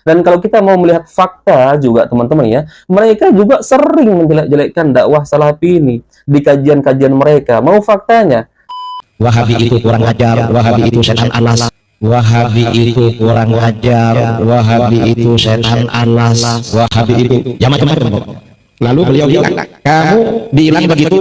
Dan kalau kita mau melihat fakta juga teman-teman ya, mereka juga sering menjelek-jelekkan dakwah Salafi ini di kajian-kajian mereka. Mau faktanya? Wahabi itu kurang ajar, Wahabi itu setan alas, Wahabi itu kurang ajar, Wahabi itu setan alas, Wahabi itu ya macam-macam. Lalu beliau bilang, kamu bilang begitu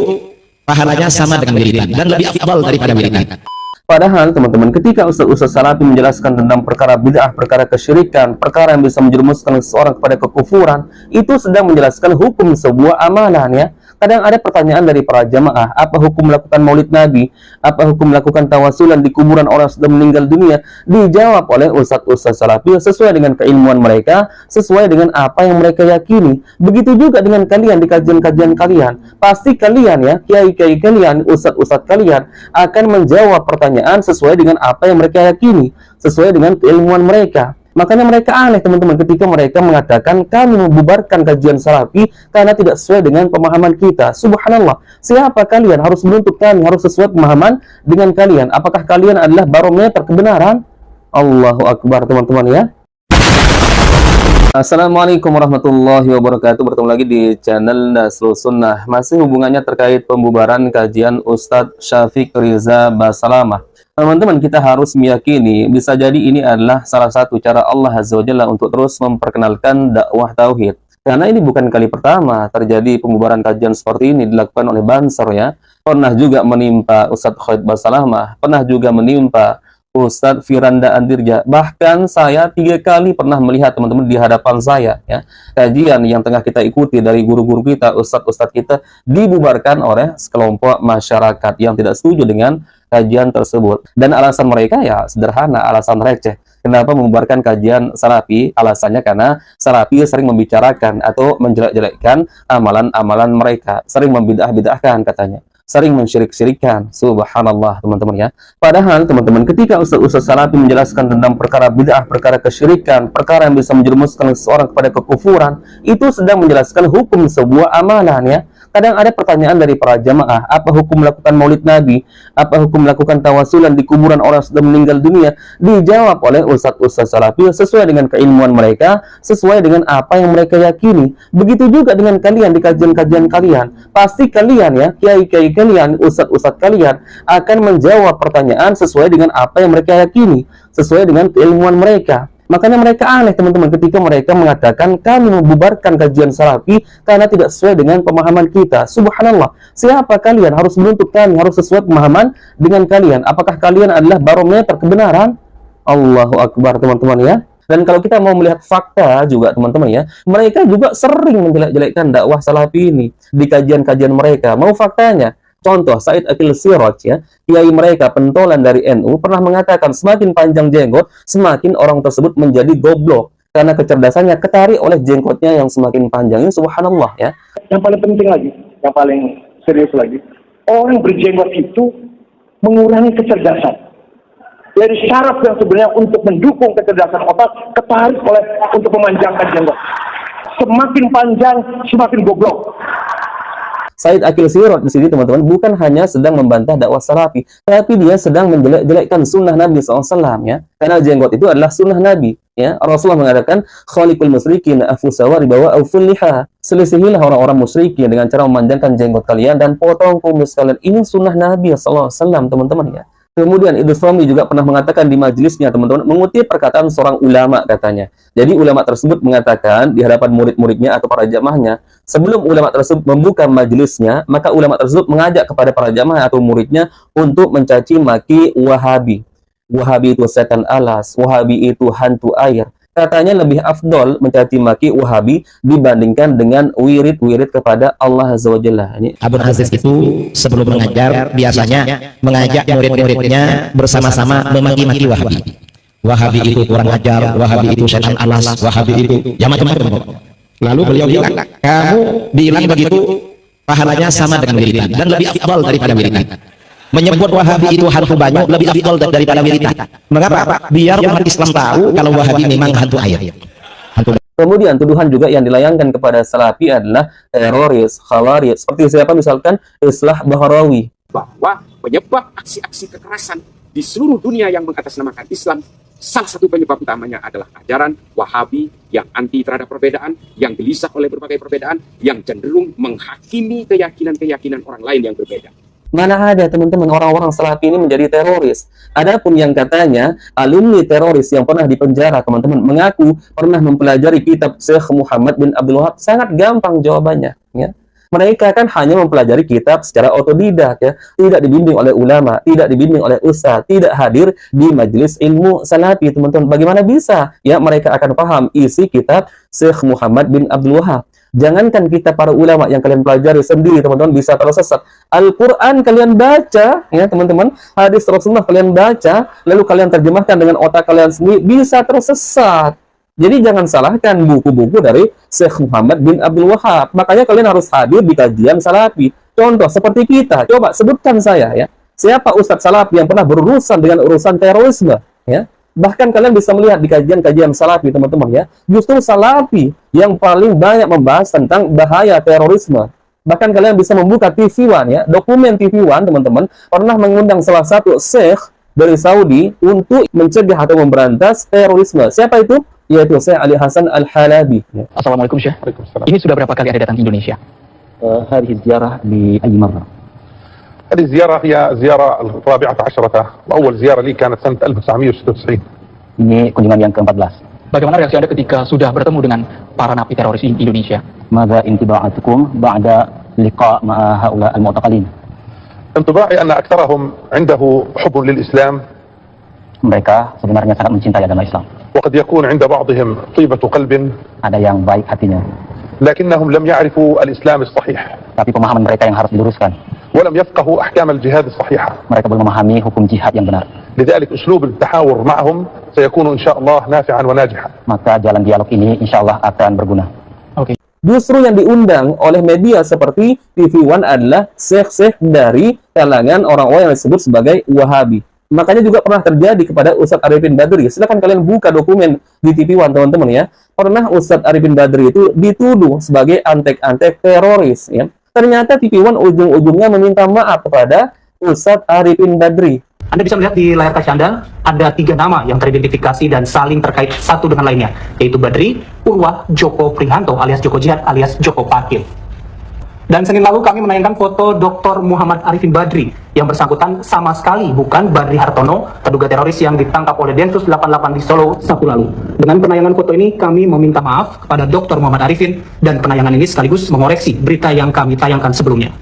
pahalanya sama dengan wiridan dan lebih afdal daripada wiridan. Padahal teman-teman, ketika Ustaz-Ustaz Salafi menjelaskan tentang perkara bid'ah, perkara kesyirikan, perkara yang bisa menjerumuskan seseorang kepada kekufuran, itu sedang menjelaskan hukum sebuah amalan ya. Kadang ada pertanyaan dari para jamaah, apa hukum melakukan maulid Nabi? Apa hukum melakukan tawasulan di kuburan orang sudah meninggal dunia? Dijawab oleh Ustaz-Ustaz Salafi sesuai dengan keilmuan mereka, sesuai dengan apa yang mereka yakini. Begitu juga dengan kalian di kajian-kajian kalian. Pasti kalian ya, kiai-kiai kalian, ustaz-ustaz kalian akan menjawab pertanyaan sesuai dengan apa yang mereka yakini, sesuai dengan keilmuan mereka. Makanya mereka aneh teman-teman ketika mereka mengatakan kami membubarkan kajian Salafi karena tidak sesuai dengan pemahaman kita. Subhanallah, siapa kalian harus menuntut kami harus sesuai pemahaman dengan kalian? Apakah kalian adalah barometer kebenaran? Allahu Akbar teman-teman ya. Assalamualaikum warahmatullahi wabarakatuh. Bertemu lagi di channel Nasrul Sunnah. Masih hubungannya terkait pembubaran kajian Ustadz Syafiq Riza Basalamah. Teman-teman, kita harus meyakini bisa jadi ini adalah salah satu cara Allah Azza wa Jalla untuk terus memperkenalkan dakwah tauhid. Karena ini bukan kali pertama terjadi pembubaran kajian seperti ini dilakukan oleh Bansor ya. Pernah juga menimpa Ustadz Khalid Basalamah, pernah juga menimpa Ustadz Firanda Andirja. Bahkan saya 3 kali pernah melihat teman-teman di hadapan saya ya, kajian yang tengah kita ikuti dari guru-guru kita, ustadz-ustadz kita dibubarkan oleh sekelompok masyarakat yang tidak setuju dengan kajian tersebut. Dan alasan mereka ya sederhana, alasan receh. Kenapa membubarkan kajian Salafi? Alasannya karena Salafi sering membicarakan atau menjelek-jelekkan amalan-amalan mereka, sering membidah-bidahkan katanya, sering mensyirik-syirikan. Subhanallah teman-teman ya. Padahal teman-teman, ketika Ustaz-Ustaz Salafi menjelaskan tentang perkara bid'ah, perkara kesyirikan, perkara yang bisa menjerumuskan seseorang kepada kekufuran, itu sedang menjelaskan hukum sebuah amalan ya. Kadang ada pertanyaan dari para jamaah, apa hukum melakukan maulid Nabi? Apa hukum melakukan tawasulan di kuburan orang sudah meninggal dunia? Dijawab oleh Ustaz-Ustaz Salafi sesuai dengan keilmuan mereka, sesuai dengan apa yang mereka yakini. Begitu juga dengan kalian di kajian-kajian kalian. Pasti kalian ya, kiai-kiai kalian, ustadz-ustadz kalian akan menjawab pertanyaan sesuai dengan apa yang mereka yakini, sesuai dengan keilmuan mereka. Makanya mereka aneh teman-teman ketika mereka mengatakan kami membubarkan kajian Salafi karena tidak sesuai dengan pemahaman kita. Subhanallah, siapa kalian harus menuntut kami harus sesuai pemahaman dengan kalian? Apakah kalian adalah barometer kebenaran? Allahu Akbar teman-teman ya. Dan kalau kita mau melihat fakta juga teman-teman ya, mereka juga sering menjelek-jelekkan dakwah Salafi ini di kajian-kajian mereka. Mau faktanya? Contoh, Said Akil Siraj ya, kiai mereka pentolan dari NU pernah mengatakan semakin panjang jenggot, semakin orang tersebut menjadi goblok karena kecerdasannya ketarik oleh jenggotnya yang semakin panjang. Ini subhanallah ya. Yang paling penting lagi, yang paling serius lagi, orang berjenggot itu mengurangi kecerdasan. Dari syarat yang sebenarnya untuk mendukung kecerdasan otak ketarik oleh untuk memanjangkan jenggot. Semakin panjang, semakin goblok. Said Akil Siraj di sini teman-teman bukan hanya sedang membantah dakwah Salafi, tapi dia sedang menjelek-jelekkan sunnah Nabi SAW ya. Karena jenggot itu adalah sunnah Nabi ya. Rasulullah mengatakan khaliqul musyrikin afusawa ribawa auful liha. Selisihilah orang-orang musyrikin dengan cara memanjangkan jenggot kalian dan potong kumis kalian. Ini sunnah Nabi SAW teman-teman ya. Kemudian Idrus Ramli juga pernah mengatakan di majelisnya teman-teman, mengutip perkataan seorang ulama katanya. Jadi ulama tersebut mengatakan di hadapan murid-muridnya atau para jamaahnya, sebelum ulama tersebut membuka majelisnya, maka ulama tersebut mengajak kepada para jamaah atau muridnya untuk mencaci maki Wahabi. Wahabi itu setan alas, Wahabi itu hantu air. Katanya lebih afdol mencaci maki Wahabi dibandingkan dengan wirid-wirid kepada Allah Azza wa Jalla. Abul Aziz itu sebelum mengajar biasanya mengajak murid-muridnya bersama-sama memaki-maki Wahabi. Wahabi itu kurang ajar, Wahabi itu setan alas, Wahabi itu ya macam-macam. Lalu beliau bilang, kamu bilang begitu pahalanya sama dengan wiridan dan lebih afdal daripada wiridan. Menyebut Wahabi itu hantu banyu lebih afdal daripada wiridan. Mengapa? Biar umat Islam tahu kalau Wahabi memang hantu air. Kemudian tuduhan juga yang dilayangkan kepada Salafi adalah teroris, khawarij. Seperti siapa misalkan Islah Bahrawi. Bahwa penyebab aksi-aksi kekerasan di seluruh dunia yang mengatasnamakan Islam Salah satu penyebab utamanya adalah ajaran Wahabi yang anti terhadap perbedaan, yang gelisah oleh berbagai perbedaan, yang cenderung menghakimi keyakinan-keyakinan orang lain yang berbeda. Mana ada teman-teman orang-orang Salafi ini menjadi teroris. Adapun yang katanya alumni teroris yang pernah dipenjara, teman-teman, mengaku pernah mempelajari kitab Syekh Muhammad bin Abdul Wahab. Sangat gampang jawabannya, ya. Mereka kan hanya mempelajari kitab secara otodidak, ya, tidak dibimbing oleh ulama, tidak dibimbing oleh ustaz, tidak hadir di majelis ilmu salafi, teman-teman. Bagaimana bisa ya mereka akan paham isi kitab Syekh Muhammad bin Abdul Wahab? Jangankan kita para ulama yang kalian pelajari sendiri, teman-teman, bisa tersesat. Al-Quran kalian baca, ya teman-teman, hadis Rasulullah kalian baca, lalu kalian terjemahkan dengan otak kalian sendiri, bisa tersesat. Jadi jangan salahkan buku-buku dari Syekh Muhammad bin Abdul Wahab. Makanya kalian harus hadir di kajian salafi. Contoh seperti kita. Coba sebutkan saya, ya. Siapa Ustadz salafi yang pernah berurusan dengan urusan terorisme, ya? Bahkan kalian bisa melihat di kajian-kajian salafi, teman-teman, ya. Justru salafi yang paling banyak membahas tentang bahaya terorisme. Bahkan kalian bisa membuka TV One, ya. Dokumen TV One, teman-teman, pernah mengundang salah satu syekh dari Saudi untuk mencegah atau memberantas terorisme. Siapa itu? Yaitu Syekh Ali Hasan Al-Halabi. Assalamualaikum Syekh. Waalaikumsalam. Ini sudah berapa kali Anda datang ke Indonesia? هذه الزيارة بأي مرة؟ هذه الزيارة هي زيارة الرابعة عشرة، وأول زيارة لي كانت سنة 1996. Ini kunjungan yang ke-14. Bagaimana reaksi Anda ketika sudah bertemu dengan para napi teroris di Indonesia? ماذا انطباعاتكم بعد لقاء مع هؤلاء المعتقلين؟ انطباعي أن أكثرهم عنده حب للإسلام. Mereka sebenarnya sangat mencintai agama Islam. وقد يكون عند بعضهم طيبة قلب. Ada yang baik hatinya. لكنهم لم يعرفوا الإسلام الصحيح. Tapi pemahaman mereka yang harus diluruskan. ولم يفقهوا أحكام الجهاد الصحيحة. Mereka belum memahami hukum jihad yang benar. لذلك أسلوب التحاور معهم سيكون إن شاء الله نافعا وناجحا. Maka jalan dialog ini insya Allah akan berguna. Justru yang diundang oleh media seperti TV One adalah syekh-syekh dari kalangan orang-orang yang disebut sebagai Wahabi. Makanya juga pernah terjadi kepada Ustadz Arifin Badri. Silakan kalian buka dokumen di TV One, teman-teman, ya. Pernah Ustadz Arifin Badri itu dituduh sebagai antek-antek teroris, ya. Ternyata TV One ujung-ujungnya meminta maaf kepada Ustadz Arifin Badri. Anda bisa melihat di layar kaca Anda, ada 3 nama yang teridentifikasi dan saling terkait satu dengan lainnya, yaitu Badri, Purwa, Joko Prihanto alias Joko Jihad alias Joko Pakil. Dan Senin lalu kami menayangkan foto Dr. Muhammad Arifin Badri yang bersangkutan sama sekali bukan Badri Hartono, terduga teroris yang ditangkap oleh Densus 88 di Solo Sabtu lalu. Dengan penayangan foto ini kami meminta maaf kepada Dr. Muhammad Arifin dan penayangan ini sekaligus mengoreksi berita yang kami tayangkan sebelumnya.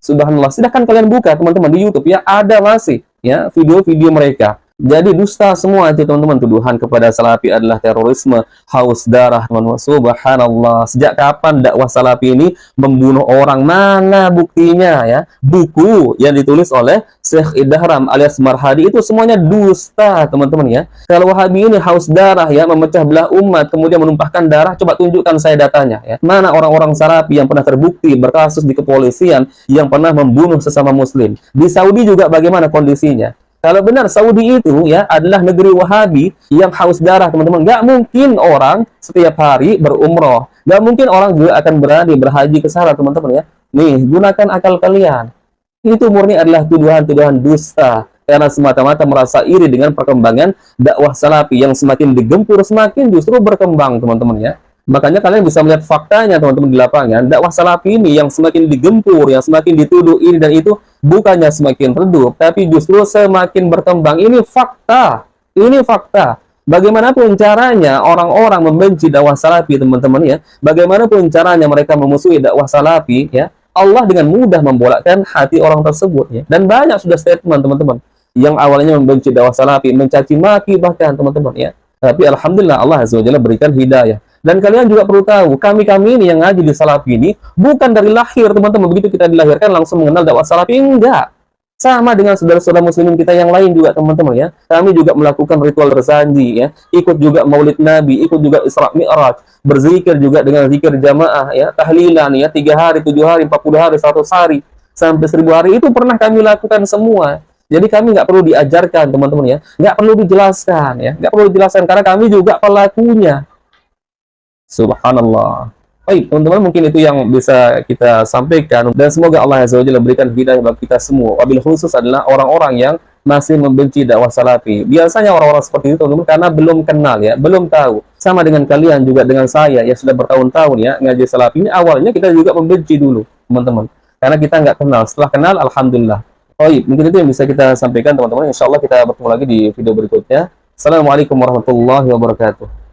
Subhanallah, silahkan kalian buka, teman-teman, di YouTube, ya. Ada masih, ya, video-video mereka. Jadi dusta semua itu, teman-teman. Tuduhan kepada salafi adalah terorisme, haus darah, teman-teman. Subhanallah. Sejak kapan dakwah salafi ini membunuh orang? Mana buktinya, ya? Buku yang ditulis oleh Syekh Idhram alias Marhadi itu semuanya dusta, teman-teman, ya. Kalau Wahabi ini haus darah, ya, memecah belah umat, kemudian menumpahkan darah, coba tunjukkan saya datanya, ya. Mana orang-orang salafi yang pernah terbukti berkasus di kepolisian yang pernah membunuh sesama muslim? Di Saudi juga bagaimana kondisinya? Kalau benar Saudi itu, ya, adalah negeri Wahabi yang haus darah, teman-teman, nggak mungkin orang setiap hari berumroh, nggak mungkin orang juga akan berani berhaji ke sana, teman-teman, ya. Nih, gunakan akal kalian. Itu murni adalah tuduhan-tuduhan dusta karena semata-mata merasa iri dengan perkembangan dakwah salafi yang semakin digempur, semakin justru berkembang, teman-teman, ya. Makanya kalian bisa melihat faktanya, teman-teman, di lapangan. Dakwah salafi ini yang semakin digempur, yang semakin dituduh ini dan itu, bukannya semakin redup, tapi justru semakin berkembang. Ini fakta. Ini fakta. Bagaimanapun caranya orang-orang membenci dakwah salafi, teman-teman, ya. Bagaimanapun caranya mereka memusuhi dakwah salafi, ya. Allah dengan mudah membolakkan hati orang tersebut, ya. Dan banyak sudah statement, teman-teman, yang awalnya membenci dakwah salafi, mencaci maki bahkan, teman-teman, ya. Tapi alhamdulillah Allah Azza wa Jalla berikan hidayah. Dan kalian juga perlu tahu, kami ini yang ngaji di salafi ini bukan dari lahir, teman-teman. Begitu kita dilahirkan langsung mengenal dakwah salafi, enggak. Sama dengan saudara-saudara muslimin kita yang lain juga, teman-teman, ya. Kami juga melakukan ritual bersanji, ya. Ikut juga Maulid Nabi, ikut juga Isra Mi'raj, berzikir juga dengan zikir jamaah, ya. Tahlilan, ya, 3 hari, 7 hari, 40 hari, 100 hari, sampai 1000 hari, itu pernah kami lakukan semua. Jadi kami nggak perlu diajarkan, teman-teman, ya. Nggak perlu dijelaskan, ya. Nggak perlu dijelaskan karena kami juga pelakunya. Subhanallah. Baik, teman-teman, mungkin itu yang bisa kita sampaikan. Dan semoga Allah Azza wa Jalla berikan hidayah bagi kita semua. Wabil khusus adalah orang-orang yang masih membenci dakwah salafi. Biasanya orang-orang seperti itu teman-teman karena belum kenal ya, belum tahu. Sama dengan kalian juga dengan saya yang sudah bertahun-tahun ya ngaji salafi ini, awalnya kita juga membenci dulu teman-teman. Karena kita nggak kenal. Setelah kenal, alhamdulillah. Oh iya, mungkin itu yang bisa kita sampaikan teman-teman. Insya Allah kita bertemu lagi di video berikutnya. Assalamualaikum warahmatullahi wabarakatuh.